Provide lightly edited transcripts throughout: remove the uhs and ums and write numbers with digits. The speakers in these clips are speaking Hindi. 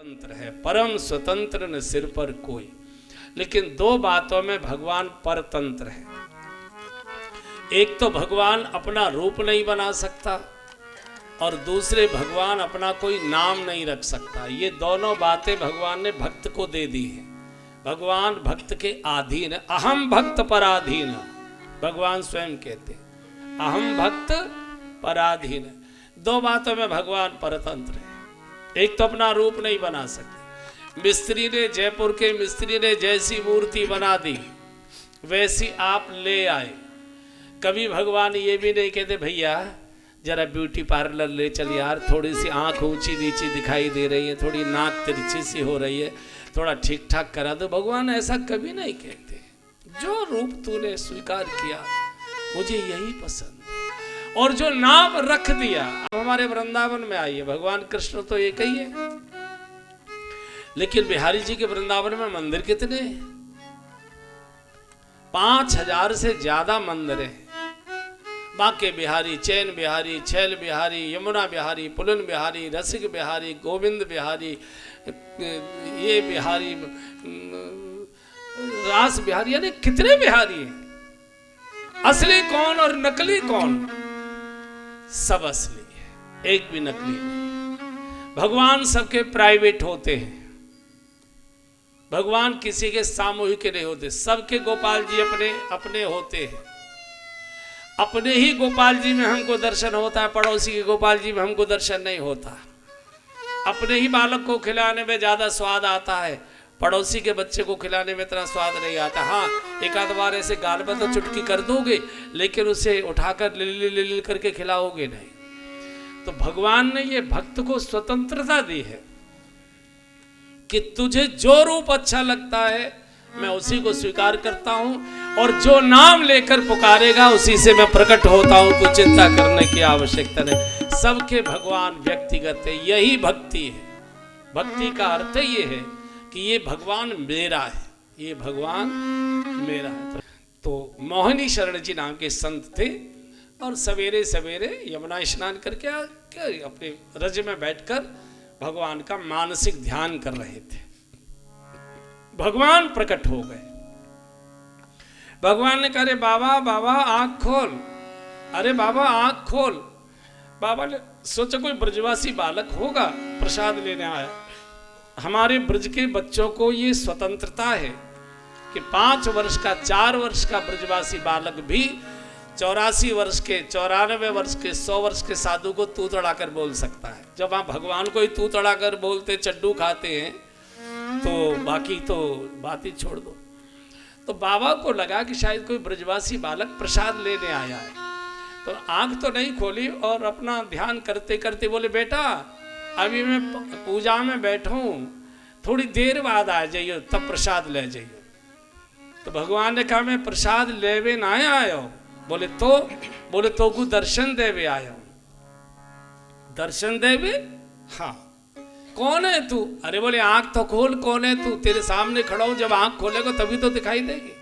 स्वतंत्र है, परम स्वतंत्र न सिर पर कोई। लेकिन दो बातों में भगवान परतंत्र है। एक तो भगवान अपना रूप नहीं बना सकता और दूसरे भगवान अपना कोई नाम नहीं रख सकता। ये दोनों बातें भगवान ने भक्त को दे दी है। भगवान भक्त के अधीन, अहम भक्त पराधीन, भगवान स्वयं कहते अहम भक्त पराधीन। दो बातों में भगवान परतंत्र है। एक तो अपना रूप नहीं बना सकते। मिस्त्री ने, जयपुर के मिस्त्री ने जैसी मूर्ति बना दी वैसी आप ले आए। कभी भगवान ये भी नहीं कहते भैया जरा ब्यूटी पार्लर ले चल यार, थोड़ी सी आंख ऊंची नीची दिखाई दे रही है, थोड़ी नाक तिरछी सी हो रही है, थोड़ा ठीक ठाक करा दो। भगवान ऐसा कभी नहीं कहते। जो रूप तूने स्वीकार किया मुझे यही पसंद है। और जो नाम रख दिया, अब हमारे वृंदावन में आइए, भगवान कृष्ण तो एक ही है, लेकिन बिहारी जी के वृंदावन में मंदिर कितने हैं? 5000 से ज्यादा मंदिर हैं। बांके बिहारी, चैन बिहारी, छैल बिहारी, यमुना बिहारी, पुलन बिहारी, रसिक बिहारी, गोविंद बिहारी, ये बिहारी, रास बिहारी, यानी कितने बिहारी हैं। असली कौन और नकली कौन? सब असली है, एक भी नकली नहीं। भगवान सबके प्राइवेट होते हैं। भगवान किसी के सामूहिक नहीं होते। सबके गोपाल जी अपने अपने होते हैं। अपने ही गोपाल जी में हमको दर्शन होता है, पड़ोसी के गोपाल जी में हमको दर्शन नहीं होता। अपने ही बालक को खिलाने में ज्यादा स्वाद आता है, पड़ोसी के बच्चे को खिलाने में इतना स्वाद नहीं आता। हाँ, एक आध बार ऐसे गाल में तो चुटकी कर दोगे, लेकिन उसे उठाकर लिल करके खिलाओगे नहीं। तो भगवान ने ये भक्त को स्वतंत्रता दी है कि तुझे जो रूप अच्छा लगता है मैं उसी को स्वीकार करता हूं, और जो नाम लेकर पुकारेगा उसी से मैं प्रकट होता हूं। तो चिंता करने की आवश्यकता नहीं। सबके भगवान व्यक्तिगत है। यही भक्ति है। भक्ति का अर्थ ये है कि ये भगवान मेरा है, ये भगवान मेरा है। तो मोहिनी शरण जी नाम के संत थे और सवेरे सवेरे यमुना स्नान करके अपने रज में बैठकर भगवान का मानसिक ध्यान कर रहे थे। भगवान प्रकट हो गए। भगवान ने कहा अरे बाबा बाबा आंख खोल, अरे बाबा आंख खोल। बाबा ने सोचा कोई ब्रजवासी बालक होगा, प्रसाद लेने आया। हमारे ब्रज के बच्चों को ये स्वतंत्रता है कि 5 वर्ष का, 4 वर्ष का ब्रजवासी बालक भी 84 वर्ष के, 94 वर्ष के, 100 वर्ष के साधु को तू तड़ाकर बोल सकता है। जब आप भगवान को ही तू तड़ाकर बोलते, चड्डू खाते हैं, तो बाकी तो बात ही छोड़ दो। तो बाबा को लगा कि शायद कोई ब्रजवासी बालक प्रसाद लेने आया है। तो आंख तो नहीं खोली और अपना ध्यान करते करते बोले बेटा अभी मैं पूजा में बैठूं, थोड़ी देर बाद आ जाइए, तब प्रसाद ले जाइए। तो भगवान ने कहा मैं प्रसाद लेवे ना आयो। बोले तो को दर्शन देवे आयो। दर्शन देवे? हाँ। कौन है तू? अरे बोले आंख तो खोल, कौन है तू? तेरे सामने खड़ा हूं, जब आंख खोलेगा तभी तो दिखाई देगी।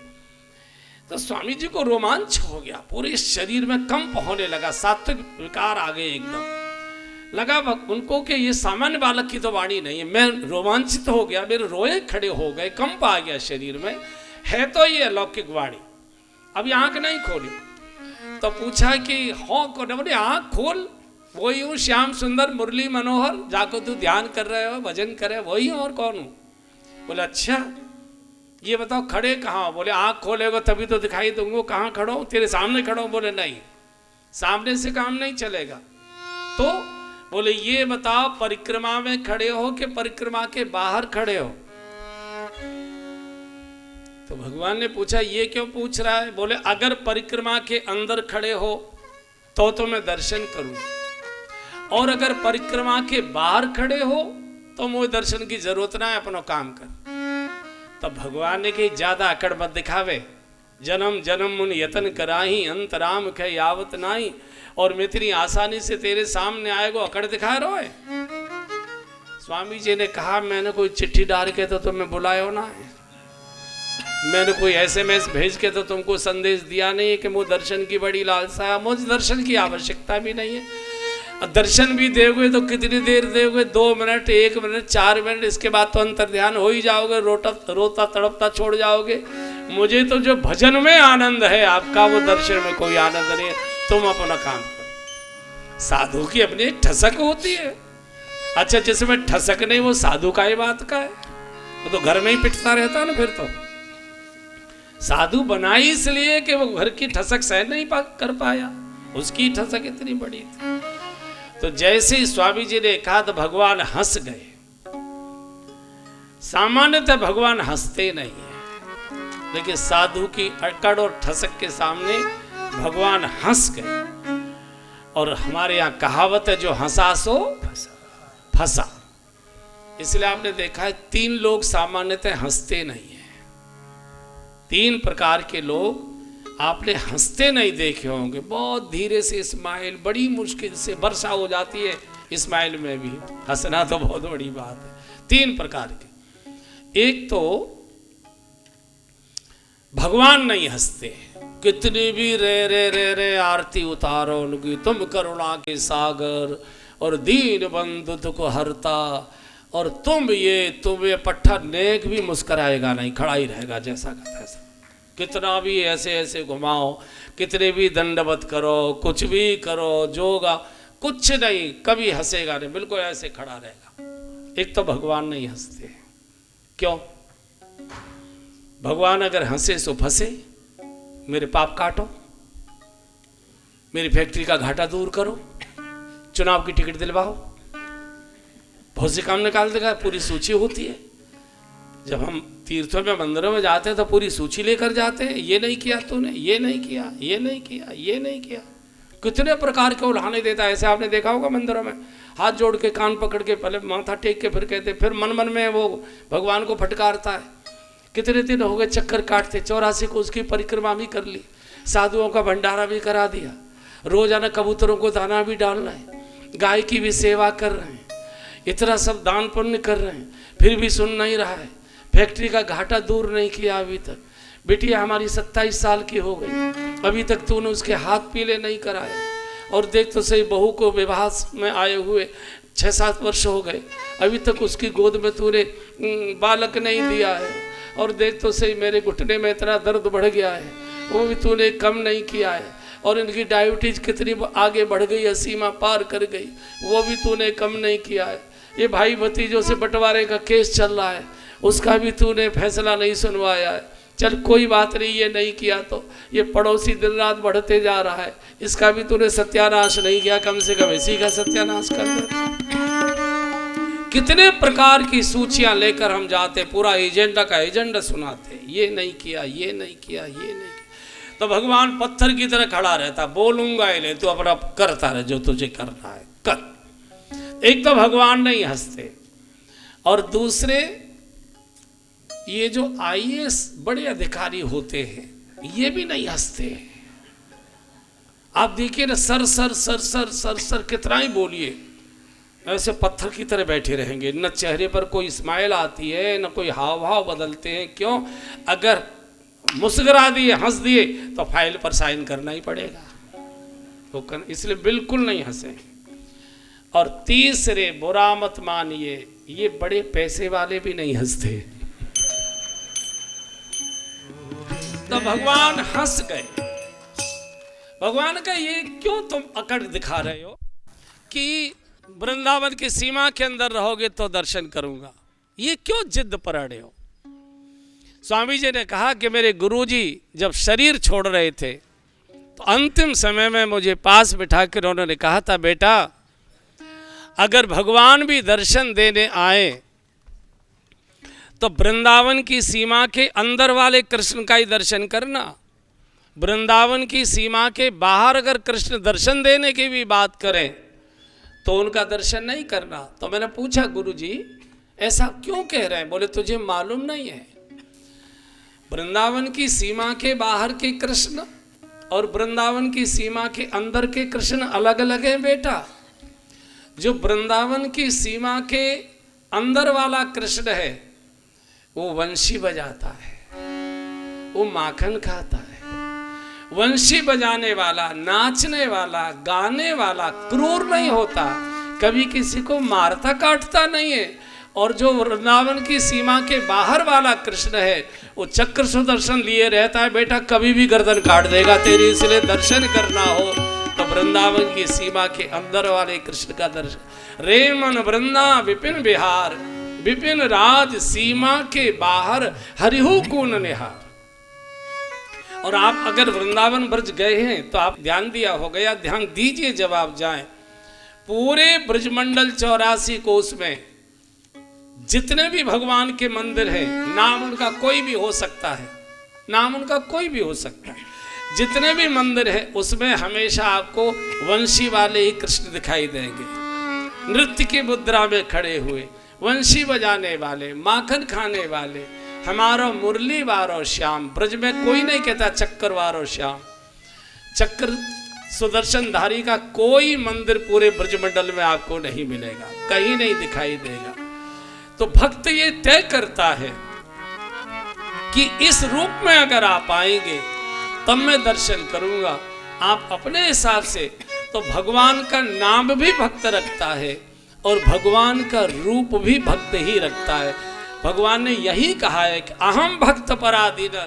तो स्वामी जी को रोमांच हो गया, पूरे शरीर में कंप होने लगा, सात्विक विकार आ गए एकदम। लगा उनको कि ये सामान्य बालक की तो वाणी नहीं है। मैं रोमांचित हो गया, मेरे रोए खड़े हो गए, कंप आ गया शरीर में। है तो ये अलौकिक वाणी। अभी आंख नहीं खोली तो पूछा कि हो कौन? बोले आंख खोल, वही हूँ श्याम सुंदर मुरली मनोहर, जाको तू ध्यान कर रहे हो, भजन कर रहे हो, वही हूँ, और कौन हूँ? बोले अच्छा ये बताओ खड़े कहाँ? बोले आंख खोलेगा तभी तो दिखाई दूंगा, कहाँ खड़ा हूँ? तेरे सामने खड़ा हूँ। बोले नहीं, सामने से काम नहीं चलेगा। तो बोले ये बताओ परिक्रमा में खड़े हो कि परिक्रमा के बाहर खड़े हो? तो भगवान ने पूछा ये क्यों पूछ रहा है? बोले अगर परिक्रमा के अंदर खड़े हो तो मैं दर्शन करूं, और अगर परिक्रमा के बाहर खड़े हो तो मुझे दर्शन की जरूरत ना है, अपना काम कर। तब भगवान ने कही ज्यादा अकड़ मत दिखावे, जन्म जन्म मुन यतन कराही, अंतराम खे यावत नाही, और मैं इतनी आसानी से तेरे सामने आएगो, अकड़ दिखा रहा है। स्वामी जी ने कहा मैंने कोई चिट्ठी डाल के तो तुम्हें बुलायो ना है, मैंने कोई SMS भेज के तो तुमको संदेश दिया नहीं कि मुझे दर्शन की बड़ी लालसा है, मुझे दर्शन की आवश्यकता भी नहीं है। दर्शन भी दोगे तो कितनी देर दोगे? 2 मिनट, 1 मिनट, 4 मिनट, इसके बाद तो अंतर ध्यान हो ही जाओगे, रोता तड़पता छोड़ जाओगे। मुझे तो जो भजन में आनंद है आपका, वो दर्शन में कोई आनंद नहीं है। तुम अपना काम करो। साधु की अपनी एक ठसक होती है। अच्छा, जिसमें ठसक नहीं वो साधु का ही बात का है, वो तो घर में ही पिटता रहता ना। फिर तो साधु बनाई इसलिए कि वो घर की ठसक सहन नहीं कर पाया, उसकी ठसक इतनी बड़ी थी। तो जैसे ही स्वामी जी ने कहा तो भगवान हंस गए। सामान्यतः भगवान हंसते नहीं है, लेकिन साधु की अकड़ और ठसक के सामने भगवान हंस गए। और हमारे यहाँ कहावत है, जो हंसा सो फंसा। इसलिए आपने देखा है 3 लोग सामान्यतः हंसते नहीं है। 3 प्रकार के लोग आपने हंसते नहीं देखे होंगे। बहुत धीरे से स्माइल, बड़ी मुश्किल से वर्षा हो जाती है स्माइल में भी। हंसना तो बहुत बड़ी बात है। 3 प्रकार के। एक तो भगवान नहीं हंसते, कितनी भी रे रे रे रे आरती उतारो उनकी, तुम करुणा के सागर और दीन बंधु दुख हरता, और तुम ये पट्टा नेक भी मुस्कुराएगा नहीं, खड़ा ही रहेगा जैसा का तैसा। कितना भी ऐसे ऐसे घुमाओ, कितने भी दंडवत करो, कुछ भी करो, जोगा, कुछ नहीं, कभी हंसेगा नहीं, बिल्कुल ऐसे खड़ा रहेगा। एक तो भगवान नहीं हंसते। क्यों? भगवान अगर हंसे सो फंसे। मेरे पाप काटो, मेरी फैक्ट्री का घाटा दूर करो, चुनाव की टिकट दिलवाओ, बहुत से काम निकाल देगा। पूरी सूची होती है। जब हम तीर्थों में, मंदिरों में जाते हैं तो पूरी सूची लेकर जाते हैं। ये नहीं किया तूने, ये नहीं किया, ये नहीं किया, ये नहीं किया। कितने प्रकार के उल्हाने देता है। ऐसे आपने देखा होगा मंदिरों में, हाथ जोड़ के, कान पकड़ के, पहले माथा टेक के, फिर कहते, फिर मन मन में वो भगवान को फटकारता है। कितने दिन हो गए चक्कर काटते, 84 को उसकी परिक्रमा भी कर ली, साधुओं का भंडारा भी करा दिया, रोजाना कबूतरों को दाना भी डाल रहे हैं, गाय की भी सेवा कर रहे हैं, इतना सब दान पुण्य कर रहे हैं, फिर भी सुन नहीं रहा है। फैक्ट्री का घाटा दूर नहीं किया अभी तक। बिटिया हमारी 27 साल की हो गई, अभी तक तूने उसके हाथ पीले नहीं कराए। और देख तो सही, बहू को विवाह में आए हुए 6-7 वर्ष हो गए, अभी तक उसकी गोद में तूने बालक नहीं दिया है। और देख तो सही, मेरे घुटने में इतना दर्द बढ़ गया है, वो भी तूने कम नहीं किया है। और इनकी डायबिटीज कितनी आगे बढ़ गई है, सीमा पार कर गई, वो भी तूने कम नहीं किया है। ये भाई भतीजों से बंटवारे का केस चल रहा है, उसका भी तूने फैसला नहीं सुनवाया है। चल कोई बात नहीं, ये नहीं किया तो ये पड़ोसी दिन रात बढ़ते जा रहा है, इसका भी तूने सत्यानाश नहीं किया, कम से कम इसी का सत्यानाश कर दे। कितने प्रकार की सूचियां लेकर हम जाते, पूरा एजेंडा का एजेंडा सुनाते, ये नहीं किया, ये नहीं किया, ये नहीं किया। तो भगवान पत्थर की तरह खड़ा रहता, बोलूंगा ही नहीं, तू अपना करता रहे जो तुझे करना है कर। एक तो भगवान नहीं हंसते, और दूसरे ये जो IAS बड़े अधिकारी होते हैं, ये भी नहीं हंसते। आप देखिए ना, sir sir sir sir sir sir कितना ही बोलिए, ऐसे पत्थर की तरह बैठे रहेंगे। न चेहरे पर कोई स्माइल आती है, न कोई हाव भाव बदलते हैं। क्यों? अगर मुस्कुरा दिए, हंस दिए, तो फाइल पर साइन करना ही पड़ेगा, तो इसलिए बिल्कुल नहीं हंसे। और तीसरे, बुरा मत मानिए, ये बड़े पैसे वाले भी नहीं हंसते। तो भगवान हंस गए। भगवान का ये क्यों तुम अकड़ दिखा रहे हो कि वृंदावन की सीमा के अंदर रहोगे तो दर्शन करूंगा, ये क्यों जिद पर अड़े हो? स्वामी जी ने कहा कि मेरे गुरुजी जब शरीर छोड़ रहे थे तो अंतिम समय में मुझे पास बिठा कर उन्होंने कहा था, बेटा अगर भगवान भी दर्शन देने आए तो वृंदावन की सीमा के अंदर वाले कृष्ण का ही दर्शन करना। वृंदावन की सीमा के बाहर अगर कृष्ण दर्शन देने की भी बात करें तो उनका दर्शन नहीं करना। तो मैंने पूछा, गुरुजी ऐसा क्यों कह रहे हैं? बोले तुझे मालूम नहीं है, वृंदावन की सीमा के बाहर के कृष्ण और वृंदावन की सीमा के अंदर के कृष्ण अलग अलग हैं बेटा। जो वृंदावन की सीमा के अंदर वाला कृष्ण है वो वंशी बजाता है, वो माखन खाता है, वंशी बजाने वाला, नाचने वाला, गाने वाला क्रूर नहीं होता, कभी किसी को मारता काटता नहीं है। और जो वृंदावन की सीमा के बाहर वाला कृष्ण है वो चक्र सुदर्शन लिए रहता है, बेटा कभी भी गर्दन काट देगा तेरी, इसलिए दर्शन करना हो तो वृंदावन की सीमा के अंदर वाले कृष्ण का दर्शन। रे मन वृंदा विपिन बिहार, विपिन राज सीमा के बाहर हरिहु कून निहार। और आप अगर वृंदावन ब्रज गए हैं तो आप ध्यान दिया हो गया, ध्यान दीजिए जब आप जाएं। पूरे ब्रजमंडल 84 कोस में जितने भी भगवान के मंदिर हैं, नाम उनका कोई भी हो सकता है, नाम उनका कोई भी हो सकता है, जितने भी मंदिर है उसमें हमेशा आपको वंशी वाले ही कृष्ण दिखाई देंगे, नृत्य की मुद्रा में खड़े हुए, वंशी बजाने वाले, माखन खाने वाले, हमारो मुरली वारो श्याम। ब्रज में कोई नहीं कहता चक्कर वारो श्याम। चक्र सुदर्शनधारी का कोई मंदिर पूरे ब्रजमंडल में आपको नहीं मिलेगा, कहीं नहीं दिखाई देगा। तो भक्त ये तय करता है कि इस रूप में अगर आप आएंगे तब मैं दर्शन करूंगा। आप अपने हिसाब से तो भगवान का नाम भी भक्त रखता है और भगवान का रूप भी भक्त ही रखता है। भगवान ने यही कहा है कि अहम भक्त पराधीन